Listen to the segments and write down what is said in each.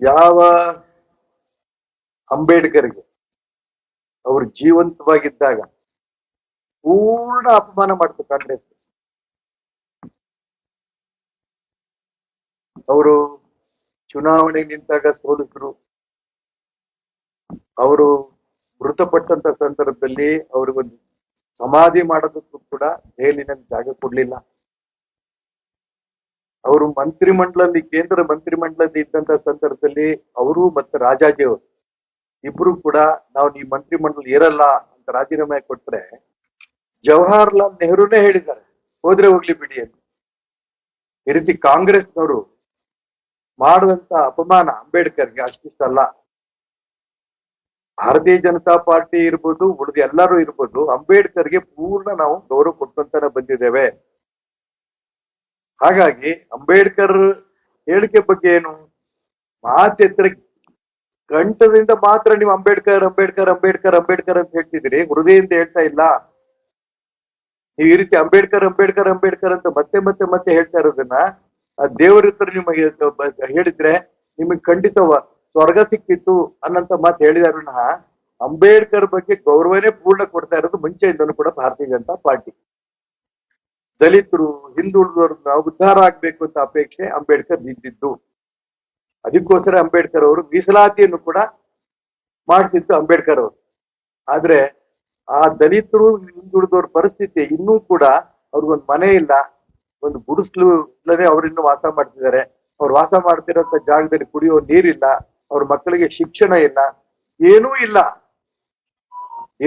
ಯಾವ ಅಂಬೇಡ್ಕರ್ಗೆ ಅವರು ಜೀವಂತವಾಗಿದ್ದಾಗ ಪೂರ್ಣ ಅಪಮಾನ ಮಾಡ್ತು ಕಾಂಗ್ರೆಸ್. ಅವರು ಚುನಾವಣೆ ನಿಂತಾಗ ಸೋಲಿದ್ರು. ಅವರು ಮೃತಪಟ್ಟಂತ ಸಂದರ್ಭದಲ್ಲಿ ಅವ್ರಿಗೊಂದು ಸಮಾಧಿ ಮಾಡೋದಕ್ಕೂ ಕೂಡ ದೆಹಲಿನಲ್ಲಿ ಜಾಗ ಕೊಡ್ಲಿಲ್ಲ. ಅವರು ಮಂತ್ರಿಮಂಡಲದಲ್ಲಿ ಕೇಂದ್ರ ಮಂತ್ರಿಮಂಡಲದಲ್ಲಿ ಇದ್ದಂತ ಸಂದರ್ಭದಲ್ಲಿ ಅವರು ಮತ್ತೆ ರಾಜಾಜಿ ಅವರು ಇಬ್ರು ಕೂಡ ನಾವು ಈ ಮಂತ್ರಿಮಂಡಲ ಇರಲ್ಲ ಅಂತ ರಾಜೀನಾಮೆ ಕೊಟ್ರೆ ಜವಾಹರ್ಲಾಲ್ ನೆಹರೂನೇ ಹೇಳಿದ್ದಾರೆ ಹೋದ್ರೆ ಹೋಗ್ಲಿ ಬಿಡಿ ಅಂತ. ಈ ರೀತಿ ಕಾಂಗ್ರೆಸ್ನವರು ಮಾಡಿದಂತ ಅಪಮಾನ ಅಂಬೇಡ್ಕರ್ಗೆ ಅಷ್ಟಿಷ್ಟಲ್ಲ. ಭಾರತೀಯ ಜನತಾ ಪಾರ್ಟಿ ಇರ್ಬೋದು, ಉಳಿದ ಎಲ್ಲರೂ ಇರ್ಬೋದು, ಅಂಬೇಡ್ಕರ್ಗೆ ಪೂರ್ಣ ನಾವು ಗೌರವ ಕೊಟ್ಟಂತಾನೆ ಬಂದಿದ್ದೇವೆ. ಹಾಗಾಗಿ ಅಂಬೇಡ್ಕರ್ ಹೇಳಿಕೆ ಬಗ್ಗೆ ಏನು ಮಾತೆತ್ತರ ಕಂಠದಿಂದ ಮಾತ್ರ ನೀವು ಅಂಬೇಡ್ಕರ್ ಅಂಬೇಡ್ಕರ್ ಅಂಬೇಡ್ಕರ್ ಅಂಬೇಡ್ಕರ್ ಅಂತ ಹೇಳ್ತಿದ್ದೀರಿ, ಹೃದಯದಿಂದ ಹೇಳ್ತಾ ಇಲ್ಲ. ನೀವು ಈ ರೀತಿ ಅಂಬೇಡ್ಕರ್ ಅಂಬೇಡ್ಕರ್ ಅಂಬೇಡ್ಕರ್ ಅಂತ ಮತ್ತೆ ಮತ್ತೆ ಮತ್ತೆ ಹೇಳ್ತಾ ಇರೋದನ್ನ ಆ ದೇವರ ಹತ್ರ ನಿಮಗೆ ಹೇಳಿದ್ರೆ ನಿಮಗೆ ಖಂಡಿತ ಸ್ವರ್ಗ ಸಿಕ್ತಿತ್ತು ಅನ್ನಂತ ಮಾತು ಹೇಳಿದಾರನ್ನ ಅಂಬೇಡ್ಕರ್ ಬಗ್ಗೆ ಗೌರವನೇ ಪೂರ್ಣ ಕೊಡ್ತಾ ಇರೋದು ಮುಂಚೆಯಿಂದನೂ ಕೂಡ ಭಾರತೀಯ ಜನತಾ ಪಾರ್ಟಿ. ದಲಿತರು ಹಿಂದುಳಿದವ್ರನ್ನ ಉದ್ಧಾರ ಆಗ್ಬೇಕು ಅಂತ ಅಪೇಕ್ಷೆ ಅಂಬೇಡ್ಕರ್ ಇದ್ದಿದ್ದು. ಅದಕ್ಕೋಸ್ಕರ ಅಂಬೇಡ್ಕರ್ ಅವರು ಮೀಸಲಾತಿಯನ್ನು ಕೂಡ ಮಾಡಿಸಿದ್ದು ಅಂಬೇಡ್ಕರ್ ಅವರು. ಆದ್ರೆ ಆ ದಲಿತರು ಹಿಂದುಳಿದವ್ರ ಪರಿಸ್ಥಿತಿ ಇನ್ನೂ ಕೂಡ ಅವ್ರಿಗೊಂದು ಮನೆ ಇಲ್ಲ, ಒಂದು ಗುಡಿಸ್ಲು ಇಲ್ಲದೆ ಅವರಿನ್ನು ವಾಸ ಮಾಡ್ತಿದ್ದಾರೆ. ಅವ್ರು ವಾಸ ಮಾಡ್ತಿರೋಂಥ ಜಾಗದಲ್ಲಿ ಕುಡಿಯೋ ನೀರಿಲ್ಲ, ಅವ್ರ ಮಕ್ಕಳಿಗೆ ಶಿಕ್ಷಣ ಇಲ್ಲ, ಏನೂ ಇಲ್ಲ.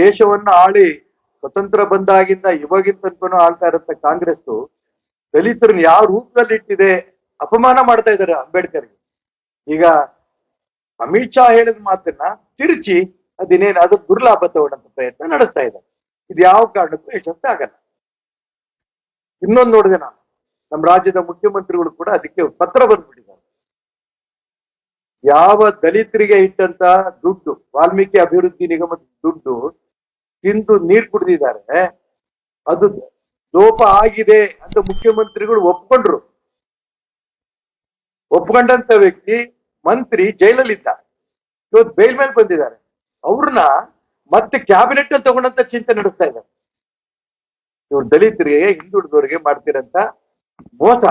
ದೇಶವನ್ನ ಆಳಿ ಸ್ವತಂತ್ರ ಬಂದಾಗಿಂದ ಇವಾಗಿನ ತನಕನೂ ಆಳ್ತಾ ಇರೋಂಥ ಕಾಂಗ್ರೆಸ್ ದಲಿತರನ್ನ ಯಾವ ರೂಪದಲ್ಲಿ ಇಟ್ಟಿದೆ, ಅಪಮಾನ ಮಾಡ್ತಾ ಇದ್ದಾರೆ ಅಂಬೇಡ್ಕರ್ಗೆ. ಈಗ ಅಮಿತ್ ಶಾ ಹೇಳಿದ ಮಾತನ್ನ ತಿರುಚಿ ಅದಿನೇನು ಅದ್ರ ದುರ್ಲಾಭ ತಗೊಳ್ಳಂತ ಪ್ರಯತ್ನ ನಡೆಸ್ತಾ ಇದ್ದಾರೆ. ಇದು ಯಾವ ಕಾರಣಕ್ಕೂ ಯಶಸ್ವಿ ಆಗಲ್ಲ. ಇನ್ನೊಂದು ನೋಡಿದೆ ನಾನು, ನಮ್ಮ ರಾಜ್ಯದ ಮುಖ್ಯಮಂತ್ರಿಗಳು ಕೂಡ ಅದಕ್ಕೆ ಪತ್ರ ಬಂದ್ಬಿಟ್ಟಿದ್ದಾರೆ. ಯಾವ ದಲಿತರಿಗೆ ಇಟ್ಟಂತ ದುಡ್ಡು, ವಾಲ್ಮೀಕಿ ಅಭಿವೃದ್ಧಿ ನಿಗಮದ ದುಡ್ಡು ತಿಂದು ನೀರು ಕುಡಿದಿದ್ದಾರೆ, ಅದು ಲೋಪ ಆಗಿದೆ ಅಂತ ಮುಖ್ಯಮಂತ್ರಿಗಳು ಒಪ್ಕೊಂಡ್ರು. ಒಪ್ಕೊಂಡಂತ ವ್ಯಕ್ತಿ ಮಂತ್ರಿ ಜೈಲಲ್ಲಿದ್ದ, ಇವತ್ತು ಬೇಲ್ ಮೇಲೆ ಬಂದಿದ್ದಾರೆ. ಅವ್ರನ್ನ ಮತ್ತೆ ಕ್ಯಾಬಿನೆಟ್ ಅಲ್ಲಿ ತಗೊಂಡಂತ ಚಿಂತೆ ನಡೆಸ್ತಾ ಇದ್ದಾರೆ. ಇವ್ರು ದಲಿತರಿಗೆ ಹಿಂದುಳಿದವರಿಗೆ ಮಾಡ್ತಿರಂತ ಮೋಸ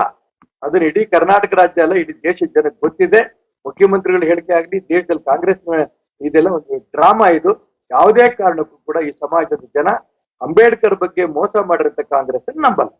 ಅದನ್ನ ಇಡೀ ಕರ್ನಾಟಕ ರಾಜ್ಯ ಅಲ್ಲ, ಇಡೀ ದೇಶದ ಜನಕ್ಕೆ ಗೊತ್ತಿದೆ. ಮುಖ್ಯಮಂತ್ರಿಗಳ ಹೇಳಿಕೆ ಆಗ್ಲಿ, ದೇಶದಲ್ಲಿ ಕಾಂಗ್ರೆಸ್ ಇದೆಲ್ಲ ಒಂದು ಡ್ರಾಮಾ. ಇದು ಯಾವುದೇ ಕಾರಣಕ್ಕೂ ಕೂಡ ಈ ಸಮಾಜದ ಜನ ಅಂಬೇಡ್ಕರ್ ಬಗ್ಗೆ ಮೋಸ ಮಾಡಿರಂತ ಕಾಂಗ್ರೆಸ್ ನಂಬಲ್ಲ.